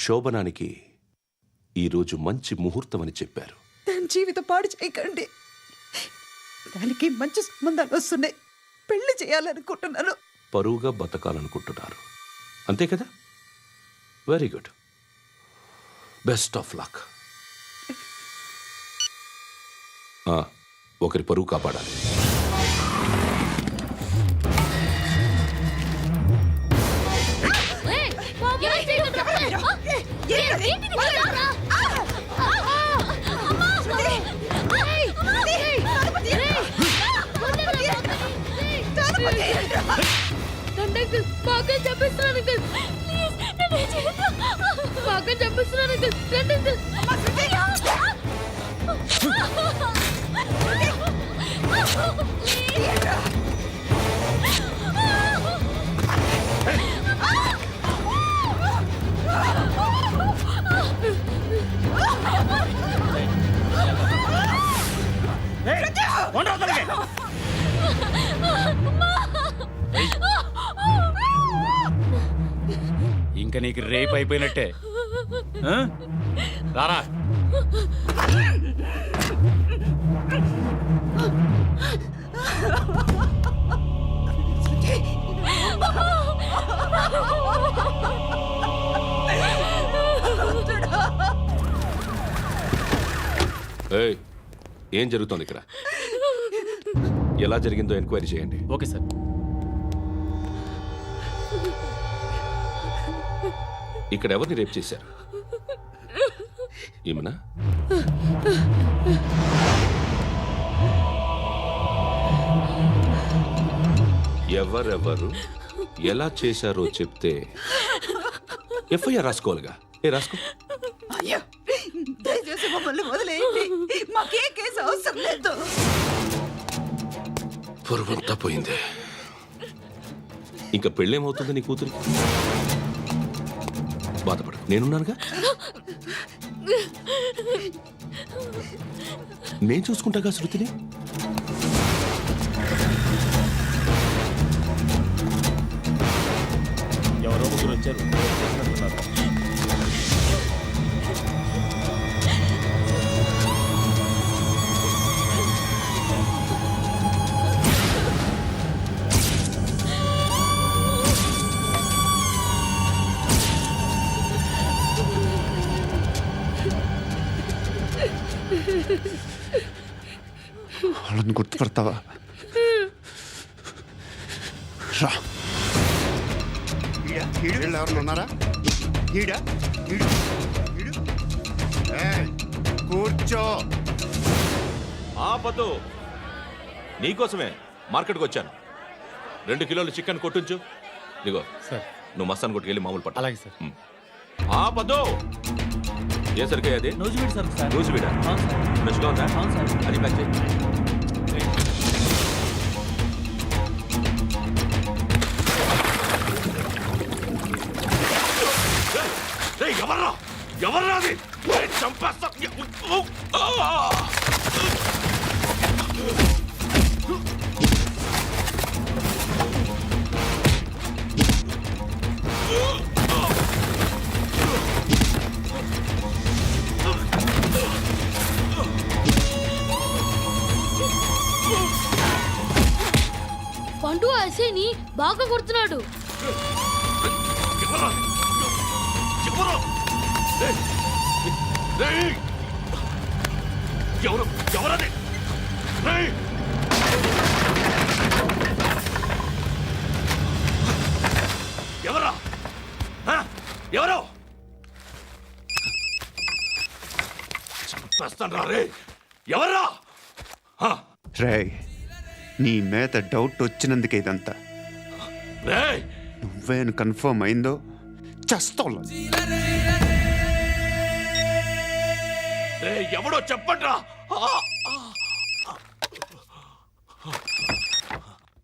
శోభనానికి ఈరోజు మంచి ముహూర్తం అని చెప్పారు. దాని జీవితం పాడు చేయకండి. దానికి మంచి సంబంధాలు వస్తున్నాయి. పెళ్లి చేయాలనుకుంటున్నాను. పరువుగా బతకాలనుకుంటున్నారు అంతే కదా? Very good. Best of luck. ఒకరి పరువు కాపాడాలి. ఇంకా నీకు రేపు అయిపోయినట్టే. రారా. ఏం జరుగుతోంది ఇక్కడ? ఎలా జరిగిందో ఎంక్వైరీ చేయండి. Okay sir. ఇక్కడ ఎవరిని రేప్ చేశారు? ఈమెనా? ఎవరెవరు ఎలా చేశారో చెప్తే ఎఫ్ఐఆర్ రాసుకోవాలిగా. రాసుకో. దయచేసి మమ్మల్ని వదిలేయండి. మాకే కేసు అవసరం లేదు. పొరుగుంతా పోయింది. ఇంకా పెళ్ళేమవుతుంది నీ కూతురికి? బాధపడు, నేనున్నానుగా. నేను చూసుకుంటాగా శృతిని. ఎవరో ముగ్గురు వచ్చారు. వాళ్ళని గుర్తుపడతావా? రా. ఎవరు ఉన్నారా? కూర్చో. ఆపదు. నీకోసమే మార్కెట్కి వచ్చాను. 2 కిలోలు చికెన్ కొట్టించు. ఇదిగో సార్. నువ్వు మస్తాన్ కొట్టుకెళ్ళి మామూలు పట్టు. అలాగే సార్. ఆపదు. ఏ సరికే అది? నూజివీడు సార్. సార్ నూజివీడా? ఫ్రెష్గా ఉందా? సార్. అది ప్యాక్ చేయి. ఎవర్రా? ఎవర్రా అది? చంపేస్తా. పండు అసేని బాగా కొడుతున్నాడు. ఎవరది? ఎవరా? ఎవరు? చంపేస్తాను రే. ఎవర్రా? రే, నీ మీద డౌట్ వచ్చినందుకే ఇదంతా. నువ్వేను కన్ఫర్మ్ అయిందో చేస్తావు. ఎవడో చెప్పండ్రా.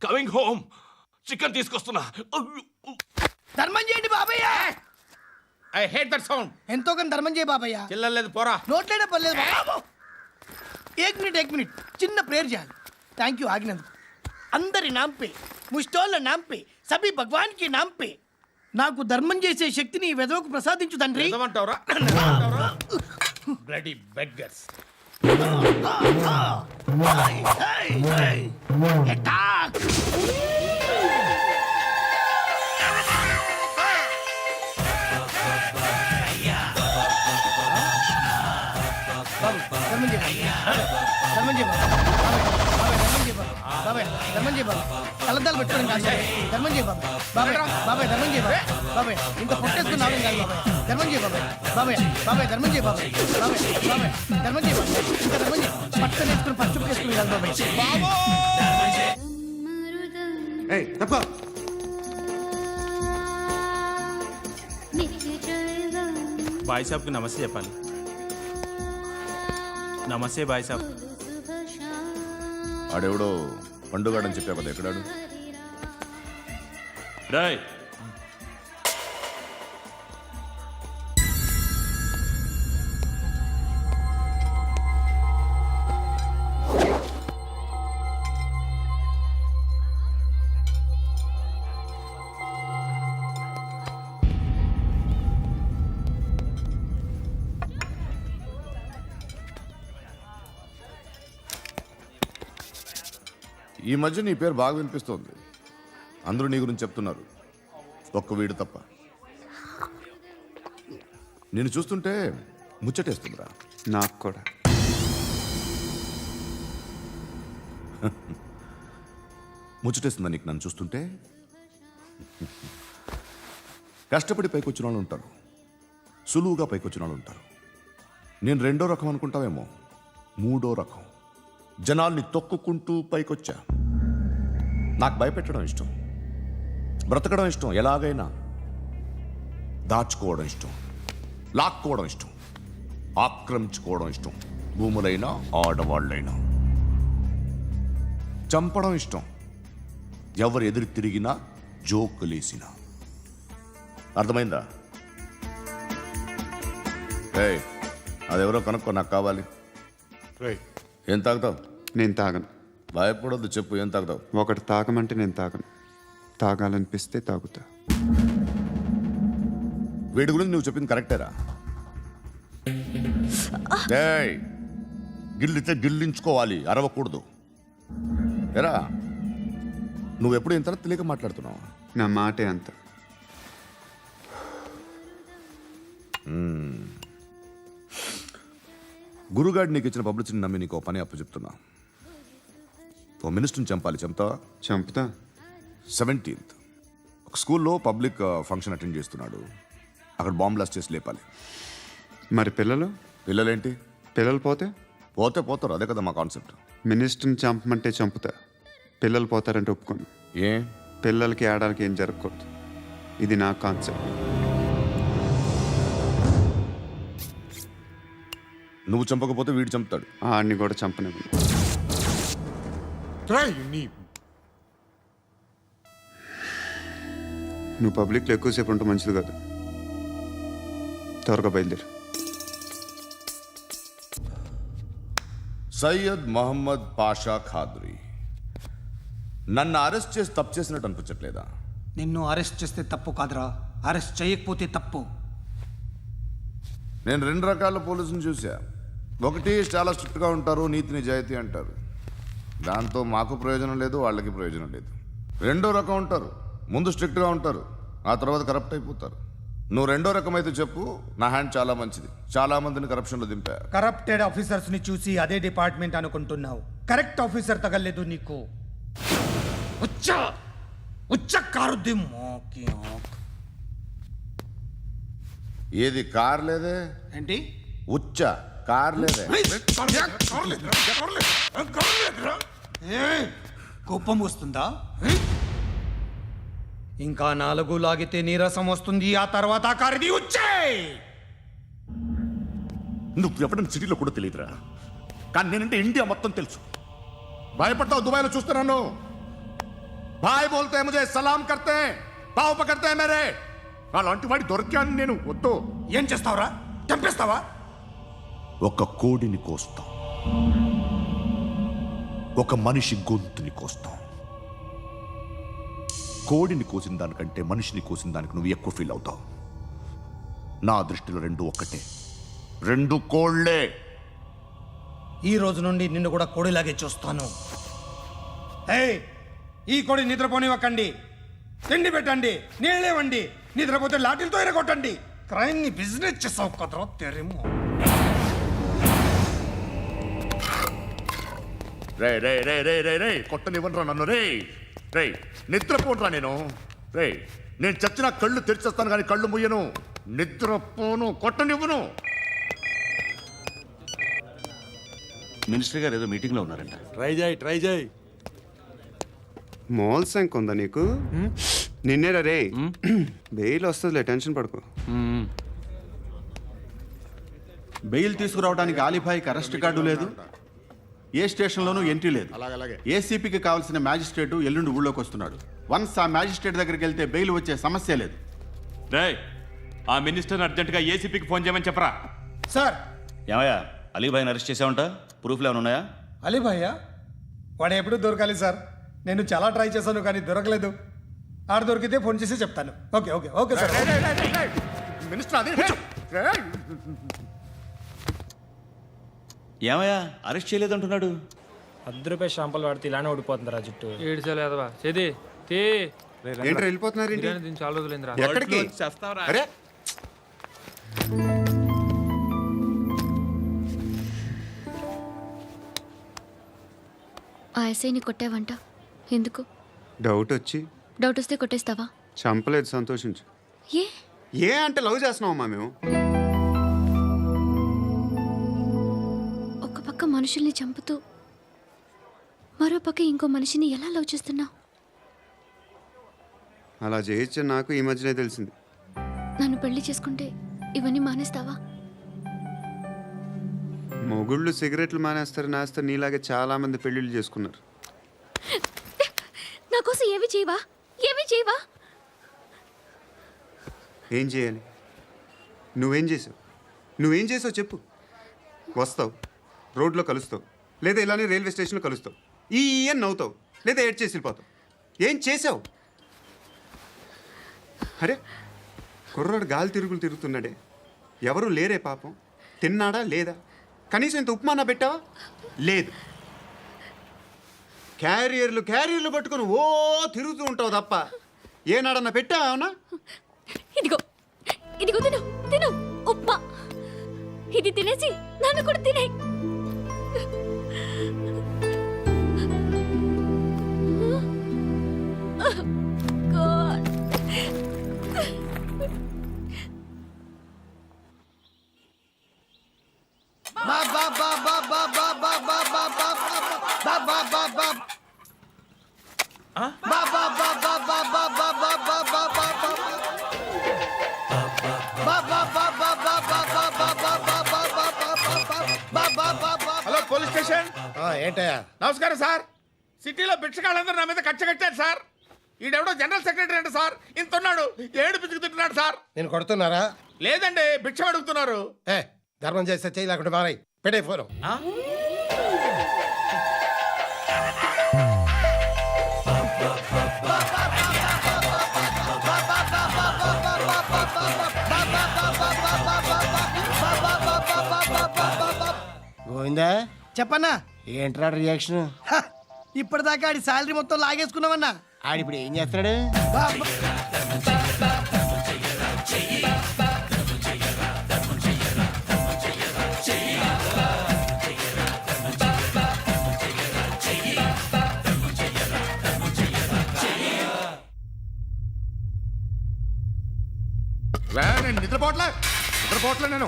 Coming home. చికెన్ తీసుకొస్తున్నా. ధర్మం చేయండి బాబయ్య. I hate that sound. ఎంతో కొంత ధర్మం చేయ బాబయ్య. చిల్లలేదు పోరా. నోట్లేనే పర్లేదు బాబు. ఏక్ మినిట్ చిన్న ప్రేయర్ చేయాలి. థ్యాంక్ యూ ఆగినందుకు. అందరి నామ్ పే, ముష్టోళ్ళ నామ్ పే, సభీ భగవాన్ కి నామ్ పే నాకు ధర్మం చేసే శక్తిని ఈ వెధవకు ప్రసాదించు తండ్రి. నిజమంటావురా బ్లడీ బెగ్గర్స్. అటాక్! బాబు, ధర్మం చేయి బాబు. ధర్మం చేయి బాబు. బాబాయ్, ధర్మం చేయి బాబు. కళ్ళద్దాలు పెట్టుకోవడం కాదు బాబాయ్. ధర్మం చేయి బాబాయ్. బాబాయ్, బాబాయ్ ధర్మం చేయి బాబాయ్. బాబాయ్, ఇంత పొట్టేసుకుని రావడం కాదు బాబాయ్. ధర్మం చేయి బాబాయ్. బాబాయ్, బాబాయ్ ధర్మం చేయి బాబాయ్. బాబాయ్, బాబాయ్ ధర్మం చేయి బాబాయ్. ఇంకా ధర్మం చేయి. పట్టణ వేసుకుని పచ్చుపు వేసుకుని కాదు బాబాయ్. ఏయ్ తప్ప బాయ్ సాబ్కి నమస్తే చెప్పాలి. నమస్తే బాయ్ సాబ్. ఆడెవడో పండుగాడని చెప్పా కదా, ఎక్కడాడు? రాయ్ ఈ మధ్య నీ పేరు బాగా వినిపిస్తోంది. అందరూ నీ గురించి చెప్తున్నారు, ఒక్క వీడు తప్ప. నేను చూస్తుంటే ముచ్చటేస్తుందిరా. నాకు కూడా. ముచ్చటేస్తుందా నీకు నన్ను చూస్తుంటే? కష్టపడి పైకి వచ్చిన వాళ్ళు ఉంటారు, సులువుగా పైకి వచ్చిన వాళ్ళు ఉంటారు. నేను రెండో రకం అనుకుంటావేమో, మూడో రకం. జనాల్ని తొక్కుకుంటూ పైకొచ్చా. నాకు భయపెట్టడం ఇష్టం, బ్రతకడం ఇష్టం, ఎలాగైనా దాచుకోవడం ఇష్టం, లాక్కోవడం ఇష్టం, ఆక్రమించుకోవడం ఇష్టం. భూములైనా ఆడవాళ్ళైనా చంపడం ఇష్టం. ఎవరు ఎదురు తిరిగినా జోకులేసినా. అర్థమైందా? ఏయ్, అదెవరో కనుక్కో, నాకు కావాలి. ఏం తాగుతావు? నేను తాగను. భయపడొద్దు, చెప్పు ఏం తాగుతావు? ఒకటి తాగమంటే నేను తాగను. తాగాలనిపిస్తే తాగుతా. వీడి గురించి నువ్వు చెప్పింది కరెక్టేరా? ఏయ్, గిల్లితే గిల్లించుకోవాలి, అరవకూడదు. ఎరా, నువ్వెప్పుడు ఇంత తెలియక మాట్లాడుతున్నావు? నా మాటే అంత. గురుగాడు నీకు ఇచ్చిన పబ్లిసిటీని నమ్మి నీకు పని అప్పు చెప్తున్నా. ఓ మినిస్టర్ని చంపాలి, చంపుతా? చంపుతా. 17th ఒక స్కూల్లో పబ్లిక్ ఫంక్షన్ అటెండ్ చేస్తున్నాడు. అక్కడ బాంబ్ బ్లాస్ట్ చేసి లేపాలి. మరి పిల్లలు? పిల్లలేంటి? పిల్లలు పోతే? పోతే పోతారు, అదే కదా మా కాన్సెప్ట్. మినిస్టర్ని చంపమంటే చంపుతా, పిల్లలు పోతారంటే ఒప్పుకోను. ఏ? పిల్లలకి ఆడడానికి ఏం జరగకూడదు. ఇది నా కాన్సెప్ట్. నువ్వు చంపకపోతే వీడు చంపుతాడు. ఆడిని కూడా చంపనివ్వను. నువ్వు పబ్లిక్లో ఎక్కువసేపు ఉంటే మంచిది కాదు. త్వరగా బయలుదేరు. సయ్యద్ మహమ్మద్ పాషా ఖాద్రీ. నన్ను అరెస్ట్ చేసి తప్పు చేసినట్టు అనిపించట్లేదా? నిన్ను అరెస్ట్ చేస్తే తప్పు కాదురా, అరెస్ట్ చేయకపోతే తప్పు. నేను 2 రకాల పోలీసుని చూసా. ఒకటి చాలా స్ట్రిక్ట్గా ఉంటారు, నీతి నిజాయితీ అంటారు. దాంతో మాకు ప్రయోజనం లేదు, వాళ్ళకి ప్రయోజనం లేదు. రెండో రకం ఉంటారు, ముందు స్ట్రిక్ట్గా ఉంటారు, ఆ తర్వాత కరప్ట్ అయిపోతారు. నువ్వు రెండో రకం అయితే చెప్పు, నా హ్యాండ్ చాలా మంచిది. చాలా మందిని కరప్షన్లో దింపా. కరప్టెడ్ ఆఫీసర్స్ ని చూసి అదే డిపార్ట్మెంట్ అనుకుంటున్నావు. కరెక్ట్ ఆఫీసర్ తగలేదు నీకు. కారుద్ది మోకి ఆక్. ఏది కార్ లేదే? ఏంటి? ఉచ్చ కార్ లేదే? కోపం వస్తుందా? ఇంకా 4 లాగితే నీరసం వస్తుంది, ఆ తర్వాత కారిది ఉచ్చే. నువ్వు ఎప్పుడైనా సిటీలో కూడా తెలియదురా, కానీ నేనంటే ఇండియా మొత్తం తెలుసు. భయపడతావు? దుబాయ్లో చూస్తున్నాను. భాయ్ బోల్తే ముజే సలాం కర్తే, పావు పకర్తే మేరే. అలాంటి వాడి దొరికాను నేను. వద్దు. ఏం చేస్తావురా? చంపేస్తావా? ఒక కోడిని కోస్తాం, ఒక మనిషి గొంతుని కోస్తాం. కోడిని కోసిన దానికంటే మనిషిని కోసిన దానికి నువ్వు ఎక్కువ ఫీల్ అవుతావు. నా దృష్టిలో రెండు ఒక్కటే, రెండు కోళ్లే. ఈ రోజు నుండి నిన్ను కూడా కోడిలాగే చూస్తాను. ఏయ్, ఈ కోడి నిద్రపోనివ్వకండి. తిండి పెట్టండి, నీళ్ళేవండి. నిద్రపోతే లాఠీలతో ఎరగొట్టండి. క్రైమ్ ని బిజినెస్ చేసావు కదరా తెరేమో. రే రే రే రే రే రే కొట్టనివ్వనరా నన్ను. రే రే నిద్రపోనరా నేను. రే నేను చచ్చిన కళ్ళు తెరిచేస్తాను కానీ కళ్ళు ముయ్యను. నిద్రపోను, కొట్టనివ్వను. మినిస్టర్ గారు ఏదో మీటింగ్లో ఉన్నారంట. ట్రై చేయి. మోల్ సంక్ ఉందా నీకు? నిన్నేరా రే. బెయిల్ వస్తుందిలే, టెన్షన్ పడుకో. బెయిల్ తీసుకురావడానికి ఆలిభాయికి అరెస్ట్ కార్డు లేదు, ఏ స్టేషన్లోనూ ఎంట్రీ లేదు. ఏసీపీకి కావాల్సిన మ్యాజిస్ట్రేటు ఎల్లుండి ఊళ్ళోకి వస్తున్నాడు. వన్స్ ఆ మ్యాజిస్ట్రేట్ దగ్గరికి వెళ్తే బెయిల్ వచ్చే సమస్య లేదు. రేయ్, ఆ మినిస్టర్ అర్జెంటుగా ఏసీపీకి ఫోన్ చేయమని చెప్పరా. సార్, ఏమయ్యా, అలీభాయిని అరెస్ట్ చేసావంట? ప్రూఫ్లు ఏమైనా ఉన్నాయా? అలీ భయ్యా వాడు ఎప్పుడు దొరకాలి సార్? నేను చాలా ట్రై చేశాను కానీ దొరకలేదు. ఆడ దొరికితే ఫోన్ చేసి చెప్తాను. Okay okay okay sir. Minister అదే ఏమయ్యా, అరెస్ట్ చేయలేదంటున్నాడు. ₹10 షాంపూలు వాడితే ఇలానే ఓడిపోతుందిరా జుట్టు. ఏడ్చలేదవా చేది తీ ఏంట్రా వెళ్ళిపోతున్నారు ఏంటి? దీన్ని చాలా రోజులైందిరా. ఎక్కడికి? అరే ఆ ఎస్ఐని కొట్టావంట, ఎందుకు? డౌట్ వచ్చి. డౌట్ వస్తే కొట్టేస్తావా? చంపలేదు, సంతోషించు. ఏ ఏ అంటే లవ్ చేస్తున్నావమ్మా మేము. ఒక పక్క మనుషుల్ని చంపుతూ మరో పక్క ఇంకో మనిషిని ఎలా లవ్ చేస్తున్నావు? అలా చేయొచ్చు నాకు ఈ మధ్యనే తెలిసింది. నన్ను పెళ్లి చేసుకుంటే ఇవన్నీ మానేస్తావా? మొగుళ్ళు సిగరెట్లు మానేస్తారు, నేస్తారు. నీలాగే చాలా మంది పెళ్ళిళ్ళు చేసుకున్నారు. నా కోసం ఏమి చేయవా? ఏమి చేయవా? ఏం చేయాలి? నువ్వేం చేసావు? నువ్వేం చేసావు చెప్పు. వస్తావు, రోడ్లో కలుస్తావు, లేదా ఇలానే రైల్వే స్టేషన్లో కలుస్తావు. ఈ అని నవ్వుతావు, లేదా ఏడ్ చేసి వెళ్ళిపోతావు. ఏం చేసావు? అరే కుర్రాడు గాలి తిరుగులు తిరుగుతున్నాడే, ఎవరు లేరే పాపం. తిన్నాడా లేదా? కనీసం ఇంత ఉప్మానా పెట్టావా? లేదు. క్యారియర్లు పట్టుకొని ఓ తిరుగుతూ ఉంటావు తప్ప ఏనాడన్నా పెట్టావా? అవునా? ఇదిగో ఇదిగో తిను తిను ఉప్మా. ఇది తినేసి నన్ను కూడా తినే. Hello, police station. ఏంటయ్యా? నమస్కారం సార్. సిటీలో భిక్షగాళ్ళందరూ నా మీద కచ్చ కట్టారు సార్. ఈడెవడో జనరల్ సెక్రటరీ అంట సార్. ఇంత ఉన్నాడు, ఏడు పిచ్చుకు తింటున్నాడు సార్. నేను కొడుతున్నారా? లేదండి, భిక్ష అడుగుతున్నారు. ఏ ధర్మం చేస్తే చెయ్యి లేకుండా మారాయి. పెట్టే ఫోను. గోవిందా, చెప్పన్నా. ఏంట్రా రియాక్షన్? ఇప్పటిదాకా ఆడి శాలరీ మొత్తం లాగేసుకున్నావన్నా. ఆడిప్పుడు ఏం చేస్తున్నాడు? నేను నిద్రపోవట్లే నేను.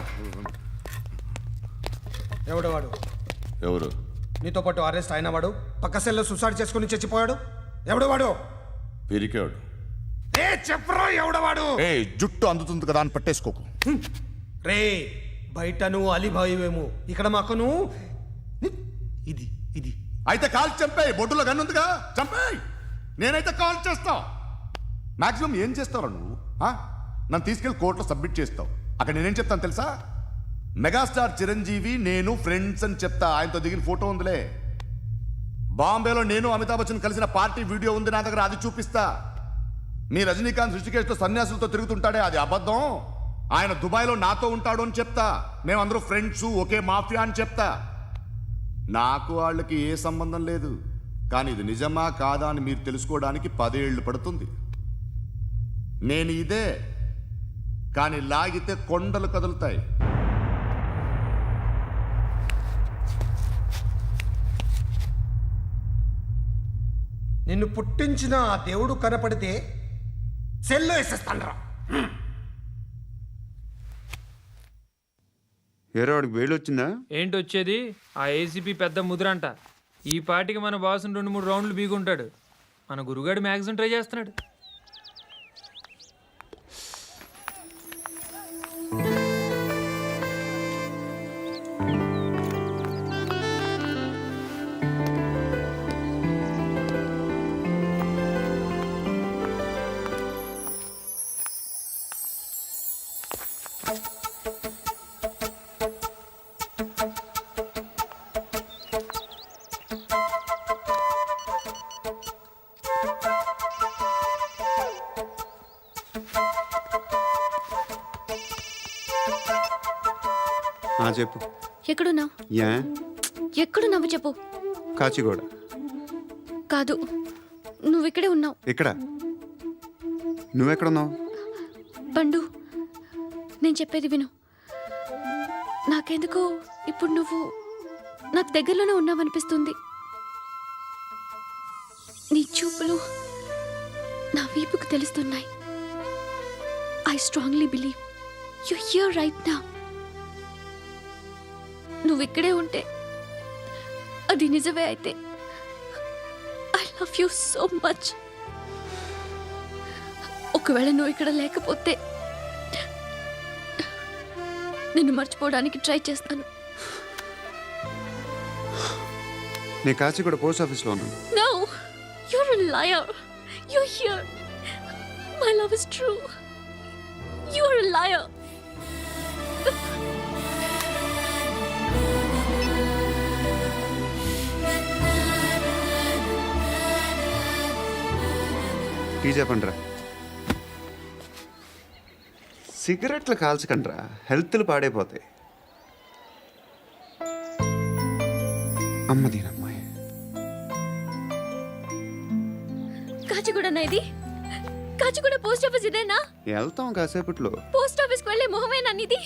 ఎవడు వాడు? ఎవరు? నీతో పాటు అరెస్ట్ అయిన వాడు, పక్క సెల్లో సూసైడ్ చేసుకుని చచ్చిపోయాడు. ఎవడు వాడు? పిరికాడు. ఏ చెప్పరా ఎవడవాడు? ఏ జుట్టు అందుతుంది కదా అని పట్టేసుకోకు. రే బయట నువ్వు అలీబాయివేమో, ఇక్కడ మాకు నువ్వు ఇది ఇది. అయితే కాల్ చంపేయి. బొడ్డులో గన్నుందిగా, చంపేయి. నేనైతే కాల్ చేస్తా. మాక్సిమం ఏం చేస్తావు నువ్వు? నన్ను తీసుకెళ్లి కోర్టులో సబ్మిట్ చేస్తావు. అక్కడ నేనేం చెప్తాను తెలుసా? మెగాస్టార్ చిరంజీవి నేను ఫ్రెండ్స్ అని చెప్తా. ఆయనతో దిగిన ఫోటో ఉందిలే. బాంబేలో నేను అమితాబ్ బచ్చన్ కలిసిన పార్టీ వీడియో ఉంది నా దగ్గర, అది చూపిస్తా. మీ రజనీకాంత్ ఋషికేష్తో సన్యాసులతో తిరుగుతుంటాడే అది అబద్ధం. ఆయన దుబాయ్లో నాతో ఉంటాడు అని చెప్తా. మేమందరూ ఫ్రెండ్స్, ఒకే మాఫియా అని చెప్తా. నాకు వాళ్ళకి ఏ సంబంధం లేదు. కానీ ఇది నిజమా కాదా అని మీరు తెలుసుకోవడానికి 10 ఏళ్ళు పడుతుంది. నేను ఇదే, కానీ లాగితే కొండలు కదులుతాయి. నిన్ను పుట్టించిన ఆ దేవుడు కనపడితే సెల్లో వేసేస్తానరా. ఏరో వాడికి వేలు వచ్చిందా? ఏంటి వచ్చేది? ఆ ఏసీపీ పెద్ద ముద్రంట. ఈ పాటికి మన బాసుని 2-3 రౌండ్లు బీగుంటాడు. మన గురుగాడు మ్యాక్సిమం ట్రై చేస్తున్నాడు. చెప్పు. ఎక్కడున్నావు? యా ఎక్కడున్నావు చెప్పు. కాచిగూడ. కాదు, నువ్వు ఇక్కడే ఉన్నావు. ఇక్కడ నువ్వెక్కడున్నావు? పండు, నేను చెప్పేది విను. నాకెందుకో ఇప్పుడు నువ్వు నాకు దగ్గరలోనే ఉన్నావనిపిస్తుంది. నీ చూపులు నా వీపుకు తెలుస్తున్నాయి. I strongly believe you here right now. నువ్వు ఇక్కడే ఉంటే అది నిజమే అయితే I love you so much. ఒకవేళ నువ్వు ఇక్కడ లేకపోతే నిన్ను మర్చిపోవడానికి ట్రై చేస్తాను. నేను కాచిగూడ పోస్ట్ ఆఫీస్లో ఉన్నాను. No, you're a liar. You're here. My love is true. You're a liar. Tea చెప్పండిరా. సిగరెట్లు కాల్చకండ్రా, హెల్త్లు పాడైపోతాయి. అమ్మదీనమ్మాయి. కాచిగూడనా ఇది? కాచిగూడ పోస్ట్ ఆఫీస్ ఇదేనా? వెళ్తాం కాసేపట్లో. పోస్ట్ ఆఫీస్కి వెళ్ళే మొహమేనా నీది?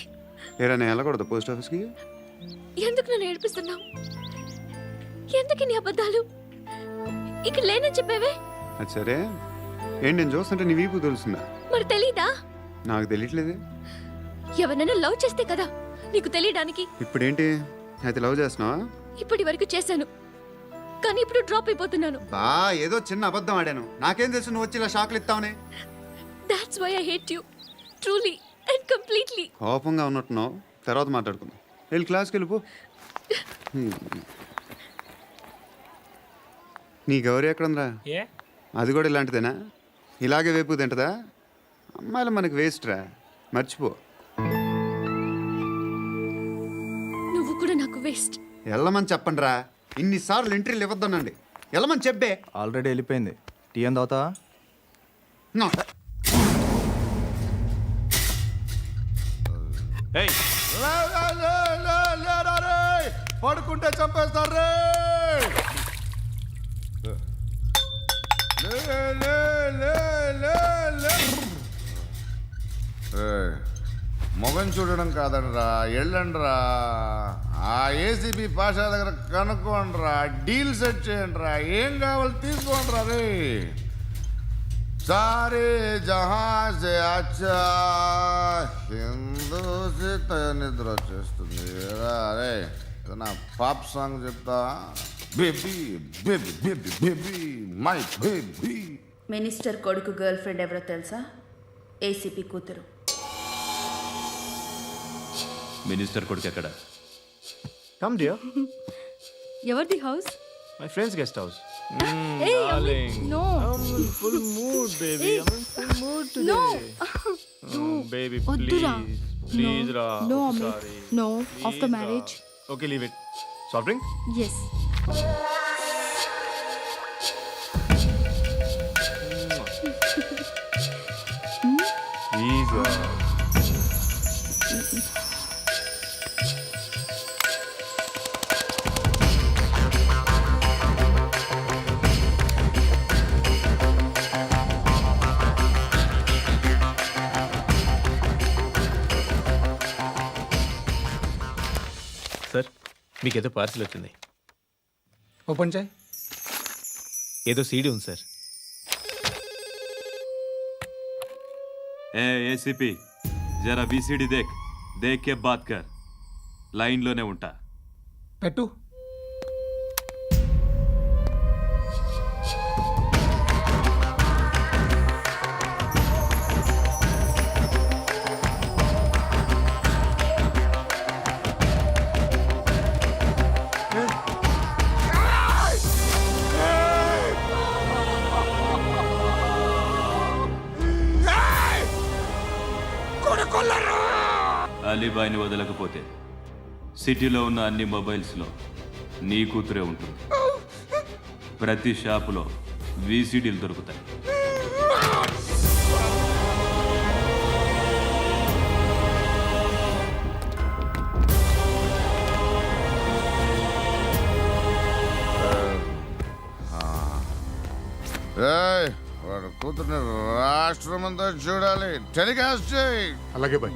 ఏరా నేను వెళ్ళకూడదు పోస్ట్ ఆఫీస్కి? ఎందుకు నన్ను ఏడిపిస్తున్నావు? ఎందుకు నీ అబద్ధాలు? ఇక్కడ లేనని చెప్పేవే. అది సరే, ఏంటి నేను చూస్తుంటే నీ వీపు తెలుస్తుందా? మరి తెలీదా? నాకు తెలియట్లేదే. ఎవరైనా లవ్ చేస్తే కదా నీకు తెలియడానికి. ఇప్పుడేంటి అయితే లవ్ చేస్తున్నావా? ఇప్పటి వరకు చేశాను, కానీ ఇప్పుడు డ్రాప్ అయిపోతున్నాను. ఏదో చిన్న అబద్ధం ఆడాను. నాకేం తెలుసు నువ్వు వచ్చి ఇలా షాక్లు ఇస్తావని. That's why I hate you. Truly and completely. కోపంగా ఉన్నట్టున్నావు, తర్వాత మాట్లాడుకుందాం. వెళ్ళి క్లాస్కి వెళ్ళిపో. నీ గౌరీ ఎక్కడుందిరా? ఏ అది కూడా ఇలాంటిదేనా? ఇలాగే వేపు తింటదా? అమ్మాయిలు మనకి వేస్ట్ రా, మర్చిపో. నువ్వు కూడా నాకు వేస్ట్. వెళ్ళమని చెప్పండి రా. ఇన్నిసార్లు ఎంట్రీలు ఇవ్వద్దనండి. వెళ్ళమని చెప్పే. ఆల్రెడీ వెళ్ళిపోయింది. టీ ఏం తాగుతావా? పడుకుంటే చంపేస్తారు రే. మొగం చూడడం కాదండ్రా, వెళ్ళండ్రా. ఆ ఏసీబీ పాషా దగ్గర కనుక్కోండ్రా, డీల్ సెట్ చేయండిరా, ఏం కావాలి తీసుకోండిరా రే. సారే జహాజే అచ్చా హిందూ నిద్ర వచ్చేస్తుంది రే. నా పాప్ సాంగ్ చెప్తా. Baby baby baby baby my baby. Minister కొడుకు గర్ల్ ఫ్రెండ్ ఎవరో తెలుసా? ఏసీపీ కూతురు. మినిస్టర్ కొడుకు ఎక్కడ? Come dear. ఎవరిది house? My friends guest house. Hey, no. Full mood baby. Full mood today. Baby please రా. No, Amit. No, after marriage. Okay leave it. Soft drink? Yes. Sir మీకేదో parcel వచ్చింది. Open చేయి. ఏదో CD ఉంది sir. ACP జరా VCD దేక్ కే bath కర్. లైన్లోనే ఉంటా. పెట్టు. అలీబాయిని వదలకపోతే సిటీలో ఉన్న అన్ని మొబైల్స్లో నీ కూతురే ఉంటుంది. ప్రతి షాపులో వీసీడీలు దొరుకుతాయి. వాడు కూతుర్ని రాష్ట్రమంతా చూడాలి. టెలికాస్ట్ చేయి. అలాగే బాయ్.